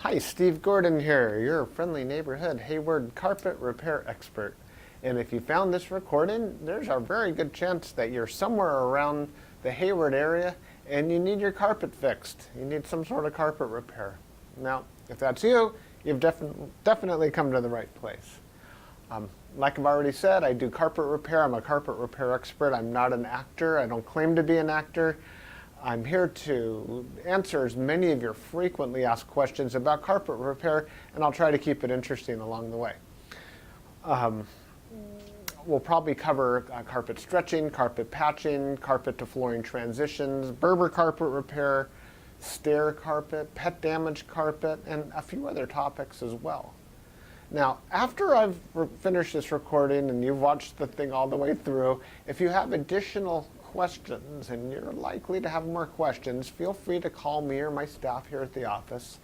Hi, Steve Gordon here, your friendly neighborhood Hayward carpet repair expert. And if you found this recording, there's a very good chance that you're somewhere around the Hayward area and you need your carpet fixed. You need some sort of carpet repair. Now, if that's you, you've definitely come to the right place. Like I've already said, I do carpet repair. I'm a carpet repair expert. I'm not an actor. I don't claim to be an actor. I'm here to answer as many of your frequently asked questions about carpet repair, and I'll try to keep it interesting along the way. We'll probably cover carpet stretching, carpet patching, carpet to flooring transitions, Berber carpet repair, stair carpet, pet damage carpet, and a few other topics as well. Now, after I've finished this recording and you've watched the thing all the way through, if you have additional questions, and you're likely to have more questions, feel free to call me or my staff here at the office,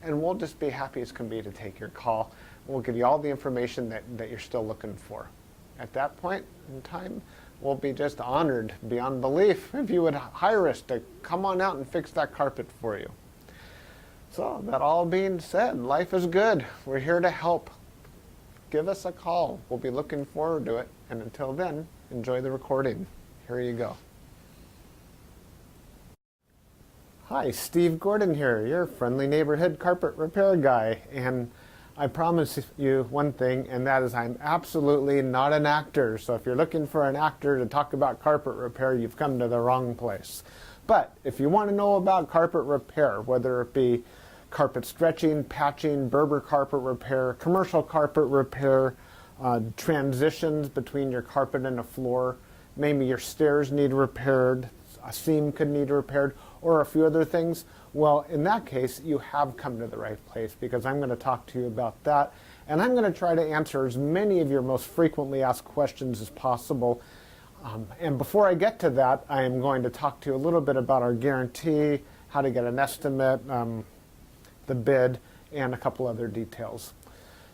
and we'll just be happy as can be to take your call. We'll give you all the information that you're still looking for. At that point in time, we'll be just honored beyond belief if you would hire us to come on out and fix that carpet for you. So, that all being said, life is good. We're here to help. Give us a call. We'll be looking forward to it. And until then, enjoy the recording. Here you go. Hi, Steve Gordon here, your friendly neighborhood carpet repair guy. And I promise you one thing, and that is I'm absolutely not an actor. So if you're looking for an actor to talk about carpet repair, you've come to the wrong place. But if you want to know about carpet repair, whether it be carpet stretching, patching, Berber carpet repair, commercial carpet repair, transitions between your carpet and a floor, maybe your stairs need repaired, a seam could need repaired, or a few other things, well, in that case, you have come to the right place, because I'm going to talk to you about that, and I'm going to try to answer as many of your most frequently asked questions as possible. And before I get to that, I am going to talk to you a little bit about our guarantee, how to get an estimate, the bid, and a couple other details.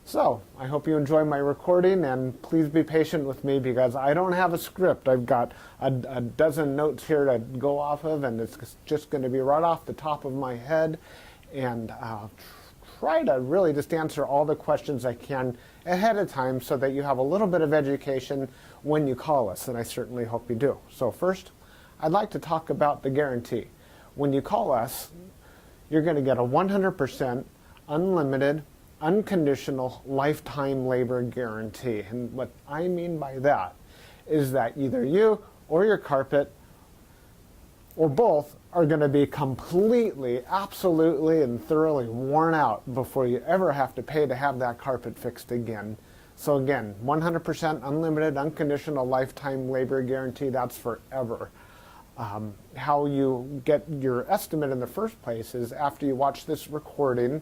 So, I hope you enjoy my recording, and please be patient with me because I don't have a script. I've got a dozen notes here to go off of, and it's just going to be right off the top of my head, and I'll try to really just answer all the questions I can ahead of time so that you have a little bit of education when you call us, and I certainly hope you do. So first, I'd like to talk about the guarantee. When you call us, you're going to get a 100% unlimited unconditional lifetime labor guarantee. And what I mean by that is that either you or your carpet or both are going to be completely, absolutely, and thoroughly worn out before you ever have to pay to have that carpet fixed again. So again, 100% unlimited unconditional lifetime labor guarantee, that's forever. How you get your estimate in the first place is after you watch this recording,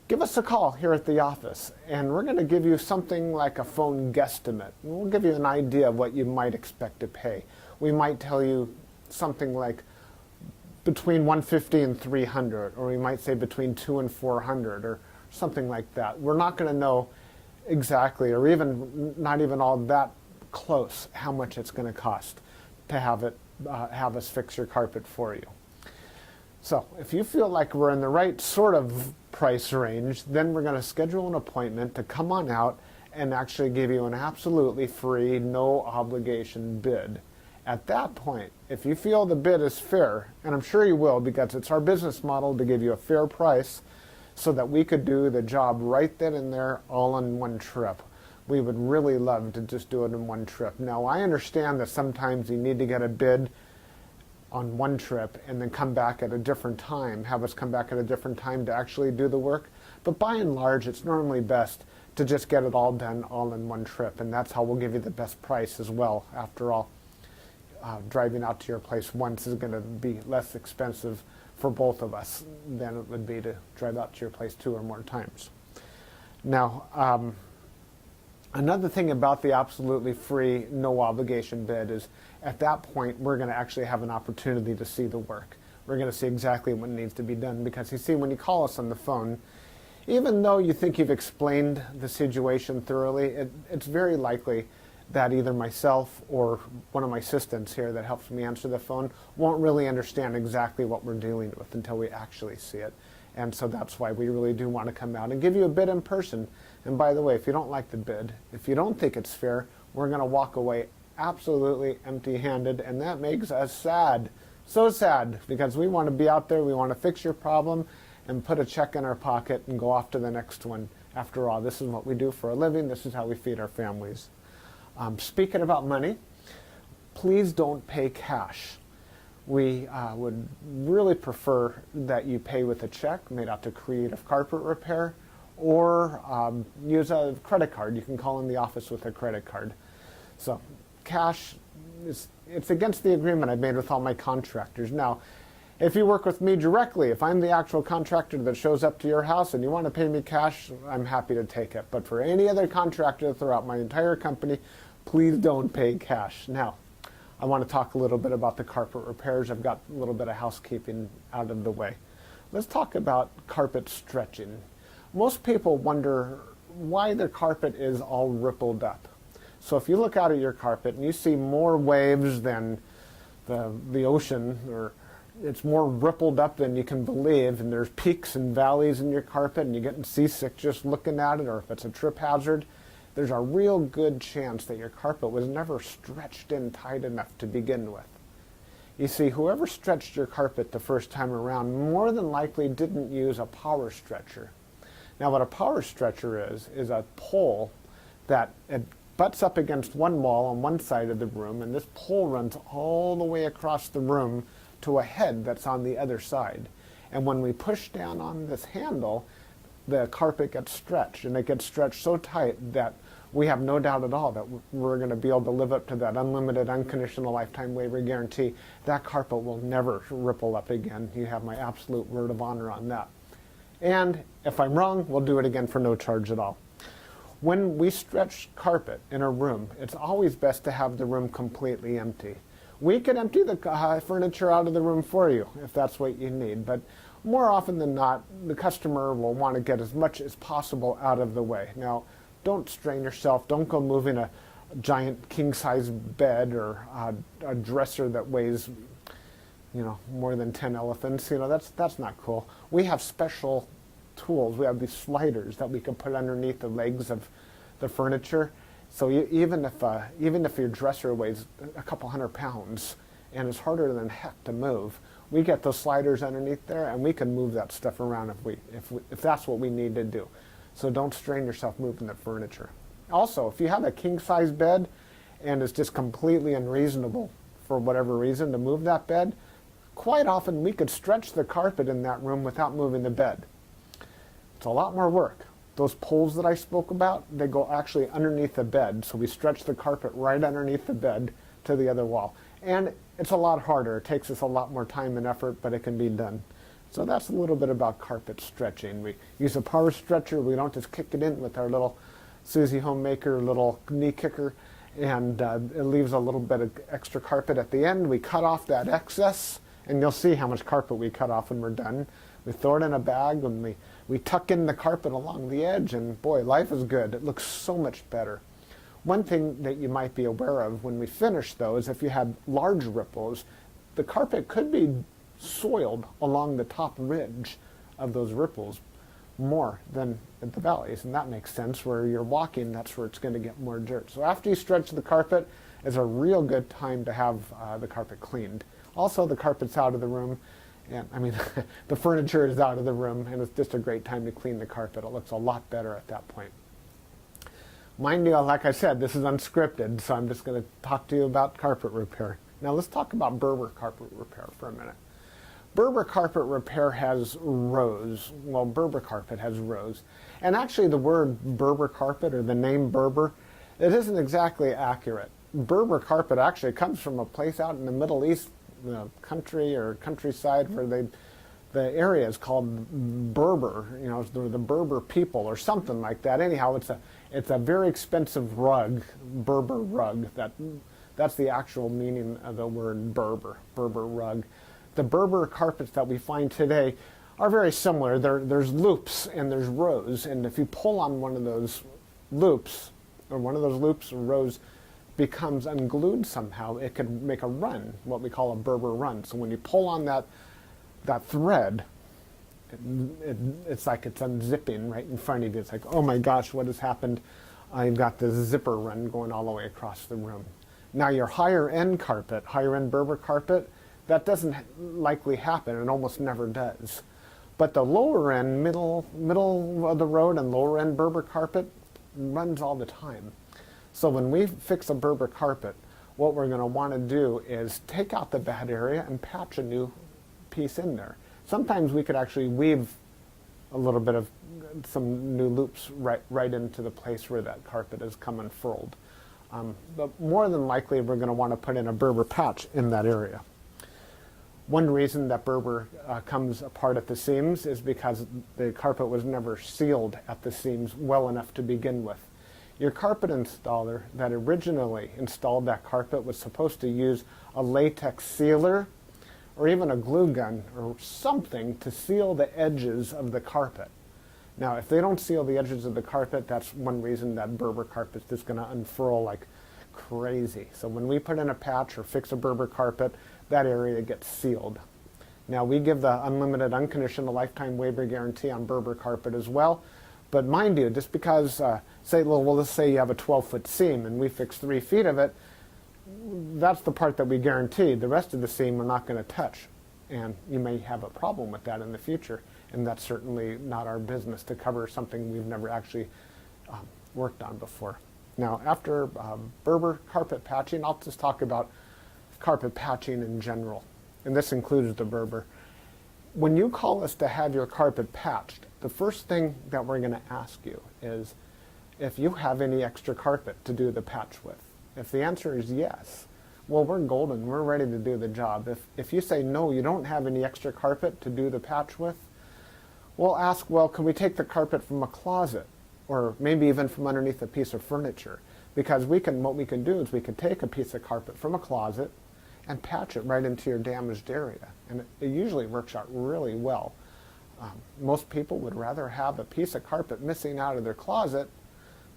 give us a call here at the office, and we're going to give you something like a phone guesstimate. We'll give you an idea of what you might expect to pay. We might tell you something like between $150 and $300, or we might say between $200 and $400, or something like that. We're not going to know exactly, or even not even all that close, how much it's going to cost to have us fix your carpet for you. So if you feel like we're in the right sort of price range, then we're going to schedule an appointment to come on out and actually give you an absolutely free, no obligation bid. At that point, if you feel the bid is fair, and I'm sure you will because it's our business model to give you a fair price so that we could do the job right then and there all in one trip. We would really love to just do it in one trip. Now, I understand that sometimes you need to get a bid on one trip and then come back at a different time, have us come back at a different time to actually do the work. But by and large, it's normally best to just get it all done all in one trip, and that's how we'll give you the best price as well. After all, driving out to your place once is going to be less expensive for both of us than it would be to drive out to your place 2 or more times. Now, another thing about the absolutely free, no obligation bid is at that point, we're going to actually have an opportunity to see the work. We're going to see exactly what needs to be done because you see, when you call us on the phone, even though you think you've explained the situation thoroughly, it's very likely that either myself or one of my assistants here that helps me answer the phone won't really understand exactly what we're dealing with until we actually see it. And so that's why we really do want to come out and give you a bid in person. And by the way, if you don't like the bid, if you don't think it's fair, we're going to walk away absolutely empty-handed, and that makes us sad. So sad, because we want to be out there, we want to fix your problem and put a check in our pocket and go off to the next one. After all, this is what we do for a living. This is how we feed our families. Speaking about money, please don't pay cash. We would really prefer that you pay with a check made out to Creative Carpet Repair, or use a credit card. You can call in the office with a credit card. So cash, it's against the agreement I made with all my contractors. Now, if you work with me directly, if I'm the actual contractor that shows up to your house and you want to pay me cash, I'm happy to take it. But for any other contractor throughout my entire company, please don't pay cash. Now, I want to talk a little bit about the carpet repairs. I've got a little bit of housekeeping out of the way. Let's talk about carpet stretching. Most people wonder why their carpet is all rippled up. So if you look out at your carpet and you see more waves than the ocean, or it's more rippled up than you can believe, and there's peaks and valleys in your carpet and you're getting seasick just looking at it, or if it's a trip hazard, there's a real good chance that your carpet was never stretched in tight enough to begin with. You see, whoever stretched your carpet the first time around more than likely didn't use a power stretcher. Now, what a power stretcher is a pole that it butts up against one wall on one side of the room, and this pole runs all the way across the room to a head that's on the other side. And when we push down on this handle, the carpet gets stretched, and it gets stretched so tight that we have no doubt at all that we're going to be able to live up to that unlimited, unconditional lifetime waiver guarantee. That carpet will never ripple up again. You have my absolute word of honor on that. And if I'm wrong, we'll do it again for no charge at all. When we stretch carpet in a room, it's always best to have the room completely empty. We could empty the furniture out of the room for you if that's what you need, but more often than not, the customer will want to get as much as possible out of the way. Now, don't strain yourself. Don't go moving a giant king-size bed or a dresser that weighs, more than 10 elephants. That's not cool. We have special tools. We have these sliders that we can put underneath the legs of the furniture. So even if your dresser weighs a couple 100 pounds and it's harder than heck to move, we get those sliders underneath there, and we can move that stuff around if that's what we need to do. So don't strain yourself moving the furniture. Also, if you have a king-size bed and it's just completely unreasonable for whatever reason to move that bed, quite often we could stretch the carpet in that room without moving the bed. It's a lot more work. Those poles that I spoke about, they go actually underneath the bed, so we stretch the carpet right underneath the bed to the other wall. And it's a lot harder. It takes us a lot more time and effort, but it can be done. So that's a little bit about carpet stretching. We use a power stretcher. We don't just kick it in with our little Susie Homemaker little knee kicker, and it leaves a little bit of extra carpet at the end. We cut off that excess, and you'll see how much carpet we cut off when we're done. We throw it in a bag, and we tuck in the carpet along the edge, and boy, life is good. It looks so much better. One thing that you might be aware of when we finish, though, is if you had large ripples, the carpet could be soiled along the top ridge of those ripples more than at the valleys, and that makes sense. Where you're walking, that's where it's going to get more dirt. So after you stretch the carpet is a real good time to have the carpet cleaned. Also, the carpet's out of the room, and the furniture is out of the room, and it's just a great time to clean the carpet. It looks a lot better at that point. Mind you, like I said, this is unscripted, so I'm just going to talk to you about carpet repair. Now let's talk about Berber carpet repair for a minute. Berber carpet repair has rows. Well, Berber carpet has rows. And actually the word Berber carpet, or the name Berber, it isn't exactly accurate. Berber carpet actually comes from a place out in the Middle East, country or countryside, where the area is called Berber, the Berber people or something like that. Anyhow, it's a very expensive rug, Berber rug. That's the actual meaning of the word Berber rug. The Berber carpets that we find today are very similar. There's loops and there's rows, and if you pull on one of those loops, or rows becomes unglued somehow, it could make a run, what we call a Berber run. So when you pull on that thread, it's like it's unzipping right in front of you. It's like, oh my gosh, what has happened? I've got this zipper run going all the way across the room. Now your higher end carpet, higher end Berber carpet, that doesn't likely happen. It almost never does. But the lower end, middle of the road and lower end Berber carpet runs all the time. So when we fix a Berber carpet, what we're going to want to do is take out the bad area and patch a new piece in there. Sometimes we could actually weave a little bit of some new loops right into the place where that carpet has come unfurled. But more than likely, we're going to want to put in a Berber patch in that area. One reason that Berber comes apart at the seams is because the carpet was never sealed at the seams well enough to begin with. Your carpet installer that originally installed that carpet was supposed to use a latex sealer or even a glue gun or something to seal the edges of the carpet. Now, if they don't seal the edges of the carpet, that's one reason that Berber carpet is just going to unfurl like crazy. So when we put in a patch or fix a Berber carpet, that area gets sealed. Now, we give the unlimited, unconditional lifetime waiver guarantee on Berber carpet as well. But mind you, just because, let's say you have a 12-foot seam and we fix 3 feet of it, that's the part that we guarantee. The rest of the seam we're not going to touch. And you may have a problem with that in the future. And that's certainly not our business to cover something we've never actually worked on before. Now, after Berber carpet patching, I'll just talk about carpet patching in general. And this includes the Berber. When you call us to have your carpet patched, the first thing that we're going to ask you is if you have any extra carpet to do the patch with. If the answer is yes, well, we're golden. We're ready to do the job. If you say no, you don't have any extra carpet to do the patch with, we'll ask, well, can we take the carpet from a closet or maybe even from underneath a piece of furniture? Because what we can do is we can take a piece of carpet from a closet and patch it right into your damaged area. And it usually works out really well. Most people would rather have a piece of carpet missing out of their closet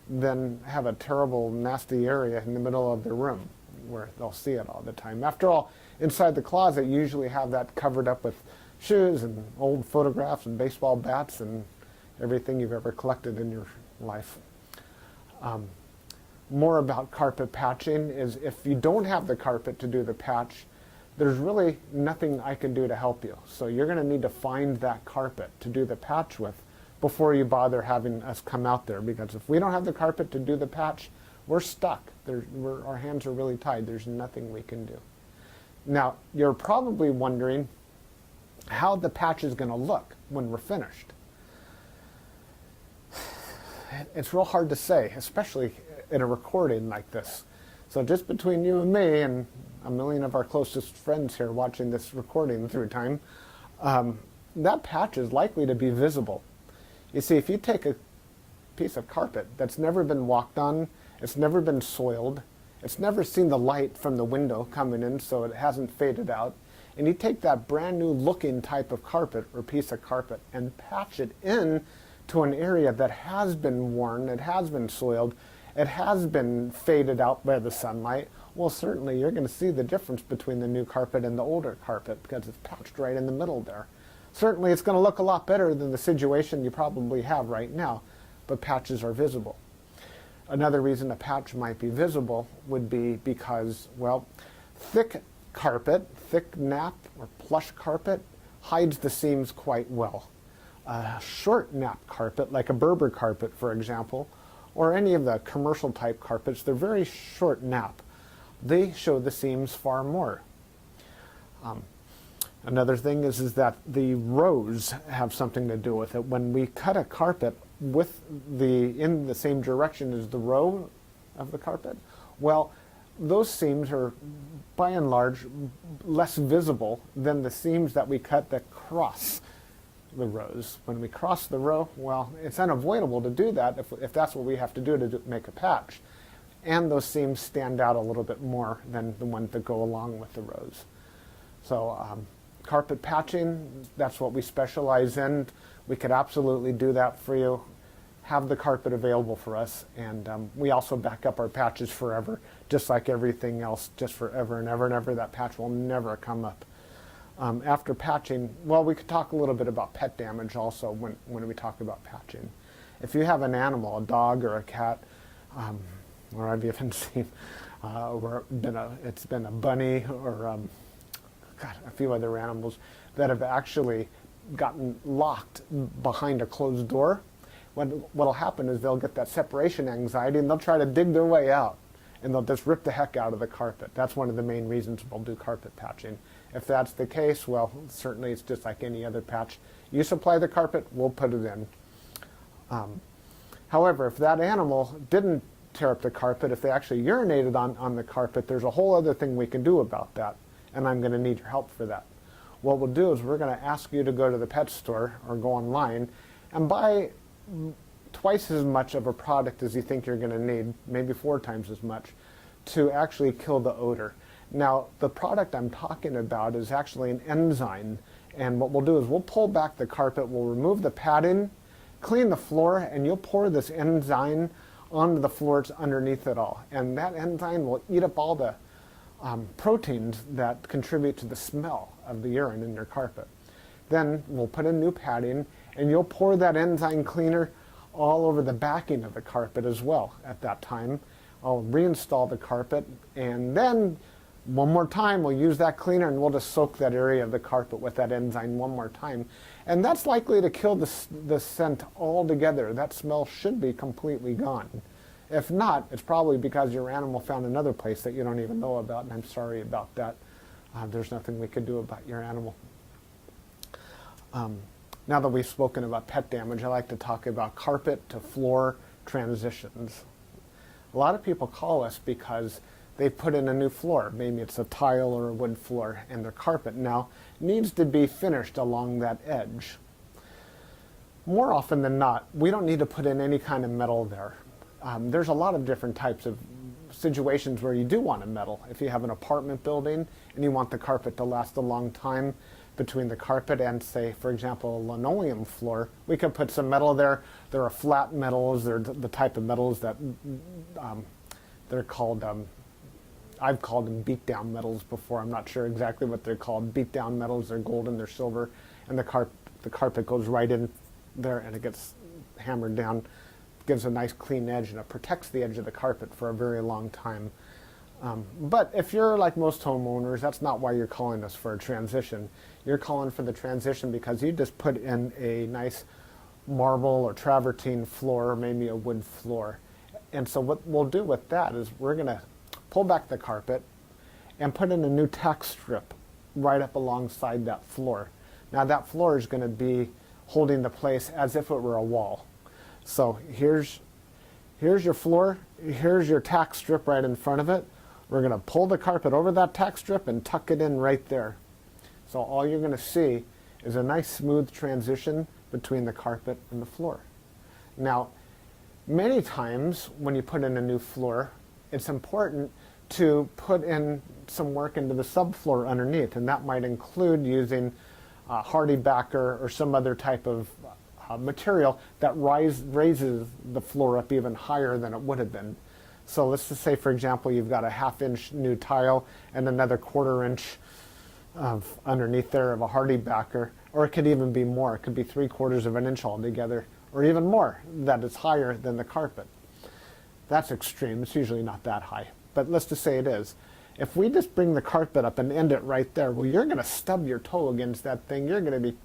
than have a terrible, nasty area in the middle of their room where they'll see it all the time. After all, inside the closet, you usually have that covered up with shoes and old photographs and baseball bats and everything you've ever collected in your life. More about carpet patching is if you don't have the carpet to do the patch, there's really nothing I can do to help you. So you're going to need to find that carpet to do the patch with before you bother having us come out there. Because if we don't have the carpet to do the patch, we're stuck. Our hands are really tied. There's nothing we can do. Now, you're probably wondering how the patch is going to look when we're finished. It's real hard to say, especially in a recording like this. So just between you and me and a million of our closest friends here watching this recording through time, that patch is likely to be visible. You see, if you take a piece of carpet that's never been walked on, it's never been soiled, it's never seen the light from the window coming in so it hasn't faded out, and you take that brand new looking type of carpet or piece of carpet and patch it in to an area that has been worn, it has been soiled, it has been faded out by the sunlight, well, certainly you're going to see the difference between the new carpet and the older carpet because it's patched right in the middle there. Certainly it's going to look a lot better than the situation you probably have right now, but patches are visible. Another reason a patch might be visible would be because, well, thick carpet, thick nap or plush carpet hides the seams quite well. A short nap carpet, like a Berber carpet, for example, or any of the commercial type carpets, they're very short nap. They show the seams far more. Another thing is that the rows have something to do with it. When we cut a carpet in the same direction as the row of the carpet, well, those seams are by and large less visible than the seams that we cut that cross the rows. When we cross the row, well, it's unavoidable to do that if that's what we have to do to make a patch. And those seams stand out a little bit more than the ones that go along with the rows. So carpet patching, that's what we specialize in. We could absolutely do that for you. Have the carpet available for us, and we also back up our patches forever, just like everything else, just forever and ever and ever. That patch will never come up. After patching, well, we could talk a little bit about pet damage also when we talk about patching. If you have an animal, a dog or a cat, or I've even seen where it's been a bunny or a few other animals that have actually gotten locked behind a closed door, what'll happen is they'll get that separation anxiety and they'll try to dig their way out and they'll just rip the heck out of the carpet. That's one of the main reasons we'll do carpet patching. If that's the case, well, certainly it's just like any other patch. You supply the carpet, we'll put it in. However, if that animal didn't tear up the carpet, if they actually urinated on the carpet, there's a whole other thing we can do about that, and I'm going to need your help for that. What we'll do is we're going to ask you to go to the pet store or go online and buy twice as much of a product as you think you're going to need, maybe 4 times as much, to actually kill the odor. Now, the product I'm talking about is actually an enzyme, and what we'll do is we'll pull back the carpet, we'll remove the padding, clean the floor, and you'll pour this enzyme onto the floors underneath it all. And that enzyme will eat up all the proteins that contribute to the smell of the urine in your carpet. Then we'll put in new padding, and you'll pour that enzyme cleaner all over the backing of the carpet as well at that time. I'll reinstall the carpet, and then one more time we'll use that cleaner and we'll just soak that area of the carpet with that enzyme one more time. And that's likely to kill the scent altogether. That smell should be completely gone. If not, it's probably because your animal found another place that you don't even know about, and I'm sorry about that. There's nothing we can do about your animal. Now that we've spoken about pet damage, I like to talk about carpet to floor transitions. A lot of people call us because they put in a new floor. Maybe it's a tile or a wood floor, and their carpet now needs to be finished along that edge. More often than not, we don't need to put in any kind of metal there. There's a lot of different types of situations where you do want a metal. If you have an apartment building and you want the carpet to last a long time between the carpet and, say, for example, a linoleum floor, we could put some metal there. There are flat metals. They're the type of metals that they're called, I've called them beat-down metals before. I'm not sure exactly what they're called. Beat-down metals, they're golden, they're silver, and the carpet goes right in there and it gets hammered down. Gives a nice clean edge, and it protects the edge of the carpet for a very long time. But if you're like most homeowners, that's not why you're calling us for a transition. You're calling for the transition because you just put in a nice marble or travertine floor, or maybe a wood floor. And so what we'll do with that is we're going to pull back the carpet and put in a new tack strip right up alongside that floor. Now that floor is going to be holding the place as if it were a wall. So here's your floor, here's your tack strip right in front of it. We're going to pull the carpet over that tack strip and tuck it in right there. So all you're going to see is a nice smooth transition between the carpet and the floor. Now, many times when you put in a new floor, it's important to put in some work into the subfloor underneath, and that might include using hardy backer or some other type of material that raises the floor up even higher than it would have been. So let's just say, for example, you've got a 1/2 inch new tile and another 1/4 inch of underneath there of a hardy backer, or it could even be more. It could be 3/4 of an inch altogether, or even more, that is higher than the carpet. That's extreme. It's usually not that high, but let's just say it is. If we just bring the carpet up and end it right there, well, you're going to stub your toe against that thing. You're going to be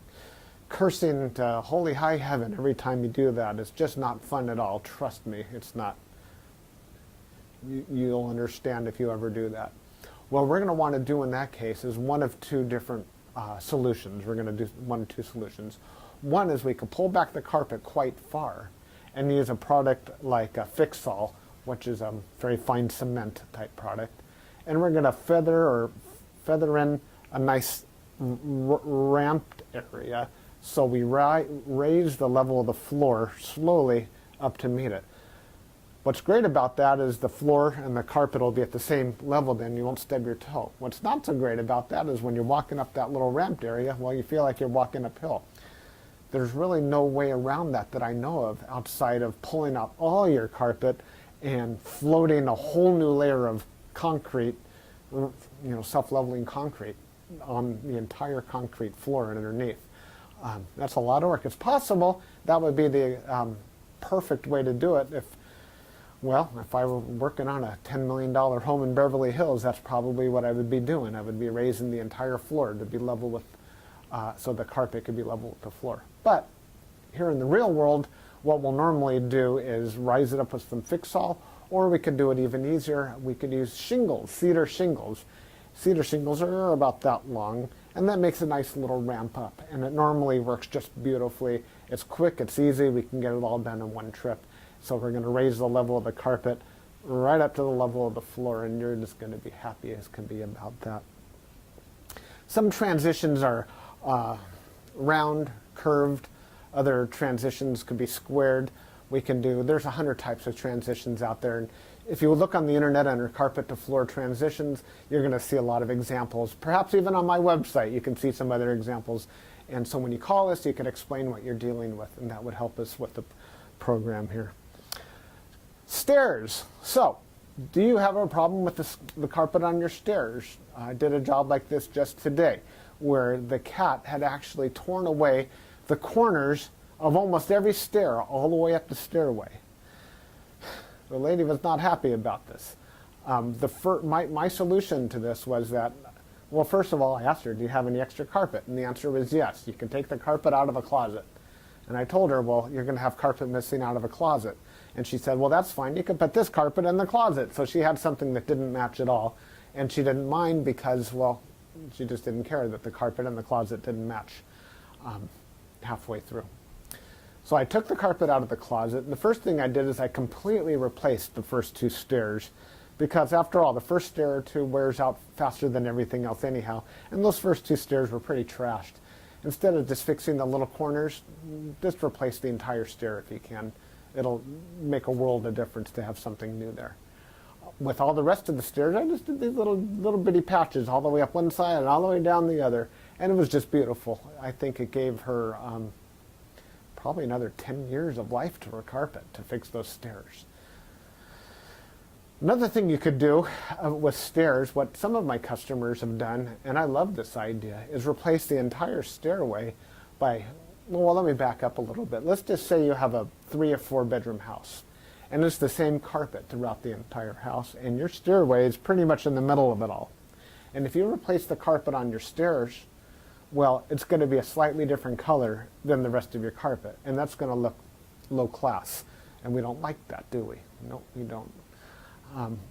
cursing to holy high heaven every time you do that. It's just not fun at all. Trust me, it's not. You'll understand if you ever do that. What we're going to want to do in that case is one of 2 different solutions. We're going to do 1 of 2 solutions. One is we could pull back the carpet quite far and use a product like a Fix-All, which is a very fine cement type product. And we're going to feather in a nice ramped area, so we raise the level of the floor slowly up to meet it. What's great about that is the floor and the carpet will be at the same level, then you won't stub your toe. What's not so great about that is when you're walking up that little ramped area, well, you feel like you're walking uphill. There's really no way around that I know of outside of pulling out all your carpet and floating a whole new layer of concrete, self-leveling concrete. on the entire concrete floor underneath. That's a lot of work. It's possible that would be the perfect way to do it if I were working on a $10 million home in Beverly Hills. That's probably what I would be doing. I would be raising the entire floor to be level with, so the carpet could be level with the floor. But here in the real world, what we'll normally do is rise it up with some fix-all, or we could do it even easier. We could use shingles, cedar shingles. Cedar shingles are about that long, and that makes a nice little ramp up. And it normally works just beautifully. It's quick, it's easy, we can get it all done in one trip. So we're going to raise the level of the carpet right up to the level of the floor, and you're just going to be happy as can be about that. Some transitions are round, curved. Other transitions could be squared. There's 100 types of transitions out there. And if you look on the internet under carpet to floor transitions, you're going to see a lot of examples. Perhaps even on my website, you can see some other examples. And so when you call us, you can explain what you're dealing with, and that would help us with the program here. Stairs. So, do you have a problem with the carpet on your stairs? I did a job like this just today, where the cat had actually torn away the corners of almost every stair all the way up the stairway. The lady was not happy about this. My solution to this was that, well, first of all, I asked her, do you have any extra carpet? And the answer was yes. You can take the carpet out of a closet. And I told her, well, you're going to have carpet missing out of a closet. And she said, well, that's fine. You can put this carpet in the closet. So she had something that didn't match at all. And she didn't mind because, well, she just didn't care that the carpet in the closet didn't match halfway through. So I took the carpet out of the closet, and the first thing I did is I completely replaced the first two stairs, because after all, the first stair or two wears out faster than everything else anyhow, and those first two stairs were pretty trashed. Instead of just fixing the little corners, just replace the entire stair if you can. It'll make a world of difference to have something new there. With all the rest of the stairs, I just did these little bitty patches all the way up one side and all the way down the other, and it was just beautiful. I think it gave her probably another 10 years of life to her carpet to fix those stairs. Another thing you could do with stairs, what some of my customers have done, and I love this idea, is replace the entire stairway by, well, let me back up a little bit. Let's just say you have a 3 or 4 bedroom house, and it's the same carpet throughout the entire house, and your stairway is pretty much in the middle of it all. And if you replace the carpet on your stairs, well, it's going to be a slightly different color than the rest of your carpet, and that's going to look low class, and we don't like that, do we? No, we don't.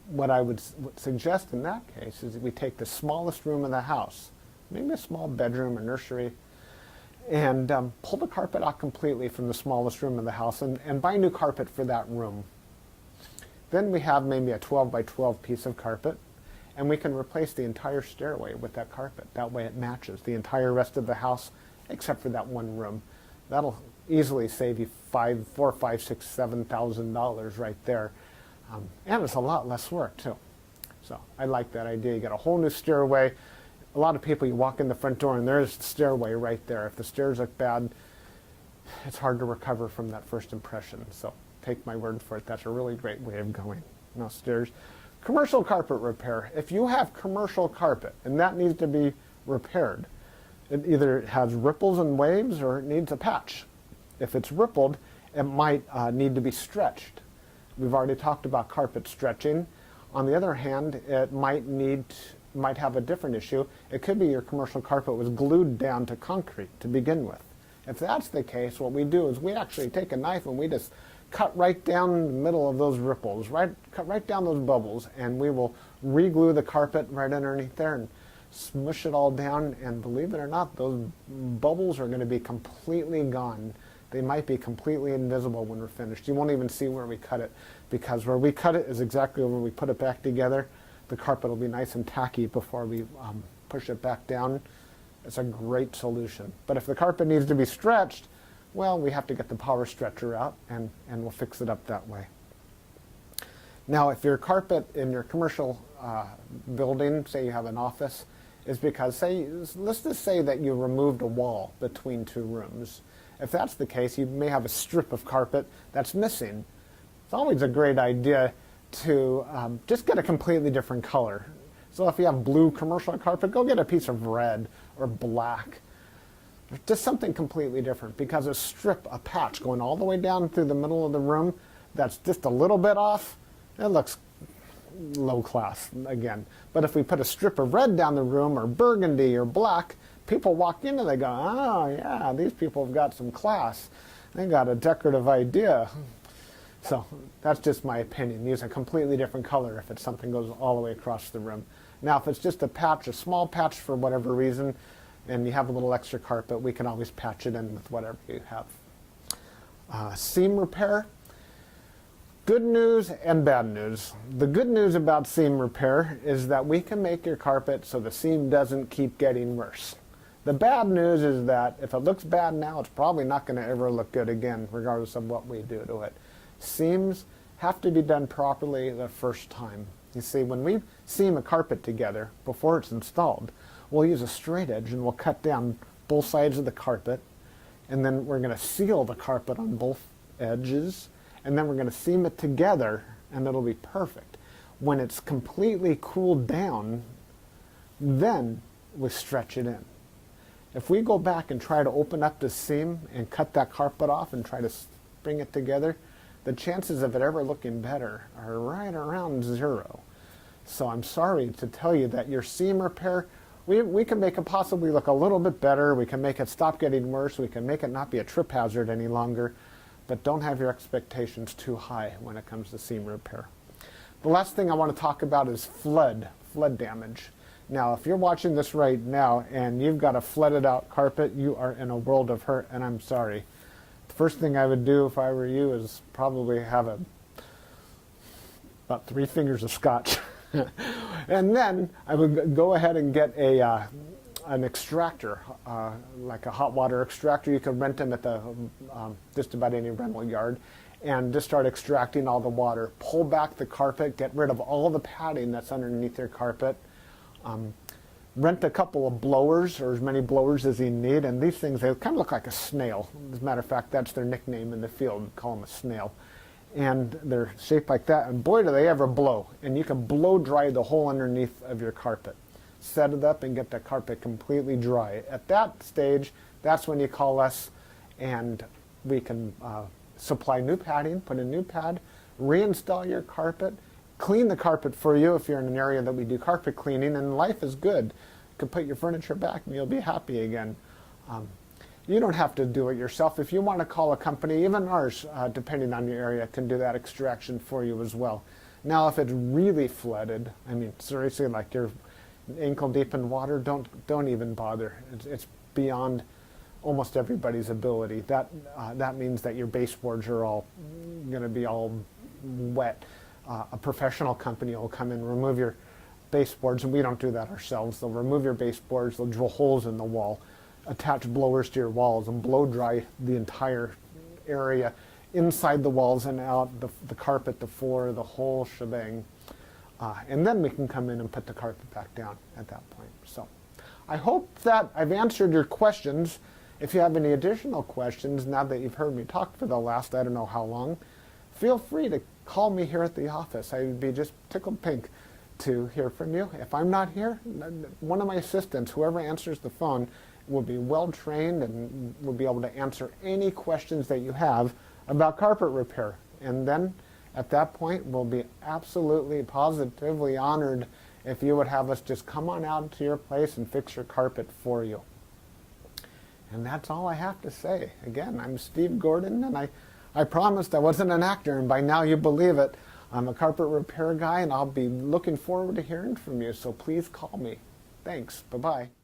What I would suggest in that case is that we take the smallest room in the house, maybe a small bedroom or nursery, and pull the carpet out completely from the smallest room in the house and buy new carpet for that room. Then we have maybe a 12 by 12 piece of carpet, and we can replace the entire stairway with that carpet. That way it matches the entire rest of the house except for that one room. That'll easily save you $4,000, $5,000, $6,000, $7,000 right there. And it's a lot less work too. So I like that idea. You got a whole new stairway. A lot of people, you walk in the front door and there's the stairway right there. If the stairs look bad, it's hard to recover from that first impression. So take my word for it. That's a really great way of going. Now stairs. Commercial carpet repair. If you have commercial carpet and that needs to be repaired, it either has ripples and waves or it needs a patch. If it's rippled, it might need to be stretched. We've already talked about carpet stretching. On the other hand, it might have a different issue. It could be your commercial carpet was glued down to concrete to begin with. If that's the case, what we do is we actually take a knife and we just cut right down the middle of those ripples, cut right down those bubbles, and we will re-glue the carpet right underneath there and smush it all down, and believe it or not, those bubbles are going to be completely gone. They might be completely invisible when we're finished. You won't even see where we cut it, because where we cut it is exactly where we put it back together. The carpet will be nice and tacky before we push it back down. It's a great solution. But if the carpet needs to be stretched, well, we have to get the power stretcher out, and we'll fix it up that way. Now, if your carpet in your commercial building, say you have an office, is because, let's just say that you removed a wall between two rooms. If that's the case, you may have a strip of carpet that's missing. It's always a great idea to just get a completely different color. So if you have blue commercial carpet, go get a piece of red or black. Just something completely different, because a strip, a patch going all the way down through the middle of the room that's just a little bit off, it looks low class again. But if we put a strip of red down the room, or burgundy or black, people walk in and they go, oh yeah, these people have got some class. They got a decorative idea. So that's just my opinion. Use a completely different color if it's something goes all the way across the room. Now if it's just a patch, a small patch for whatever reason, and you have a little extra carpet, we can always patch it in with whatever you have. Seam repair. Good news and bad news. The good news about seam repair is that we can make your carpet so the seam doesn't keep getting worse. The bad news is that if it looks bad now, it's probably not going to ever look good again, regardless of what we do to it. Seams have to be done properly the first time. You see, when we seam a carpet together before it's installed, we'll use a straight edge and we'll cut down both sides of the carpet, and then we're going to seal the carpet on both edges, and then we're going to seam it together, and it'll be perfect. When it's completely cooled down, then we stretch it in. If we go back and try to open up the seam and cut that carpet off and try to bring it together, the chances of it ever looking better are right around 0. So I'm sorry to tell you that your seam repair, we can make it possibly look a little bit better. We can make it stop getting worse. We can make it not be a trip hazard any longer. But don't have your expectations too high when it comes to seam repair. The last thing I want to talk about is flood damage. Now, if you're watching this right now and you've got a flooded out carpet, you are in a world of hurt, and I'm sorry. The first thing I would do if I were you is probably have about 3 fingers of scotch. And then I would go ahead and get an extractor, like a hot water extractor. You could rent them at the just about any rental yard, and just start extracting all the water. Pull back the carpet, get rid of all the padding that's underneath your carpet. Rent a couple of blowers, or as many blowers as you need, and these things, they kind of look like a snail. As a matter of fact, that's their nickname in the field. We call them a snail. And they're shaped like that, and boy do they ever blow. And you can blow dry the whole underneath of your carpet. Set it up and get the carpet completely dry. At that stage, that's when you call us, and we can supply new padding, put a new pad, reinstall your carpet, clean the carpet for you if you're in an area that we do carpet cleaning, and life is good. You can put your furniture back and you'll be happy again. You don't have to do it yourself. If you want to call a company, even ours, depending on your area, can do that extraction for you as well. Now, if it's really flooded, I mean, seriously, like you're ankle deep in water, don't even bother. It's beyond almost everybody's ability. That means that your baseboards are all going to be all wet. A professional company will come in, remove your baseboards, and we don't do that ourselves. They'll remove your baseboards, they'll drill holes in the wall, attach blowers to your walls, and blow dry the entire area, inside the walls and out, the carpet, the floor, the whole shebang. And then we can come in and put the carpet back down at that point. So I hope that I've answered your questions. If you have any additional questions, now that you've heard me talk for the last I don't know how long, feel free to call me here at the office. I would be just tickled pink to hear from you. If I'm not here, one of my assistants, whoever answers the phone, will be well trained and will be able to answer any questions that you have about carpet repair. And then at that point, we'll be absolutely positively honored if you would have us just come on out to your place and fix your carpet for you. And that's all I have to say. Again, I'm Steve Gordon, and I promised I wasn't an actor, and by now you believe it. I'm a carpet repair guy, and I'll be looking forward to hearing from you, so please call me. Thanks. Bye-bye.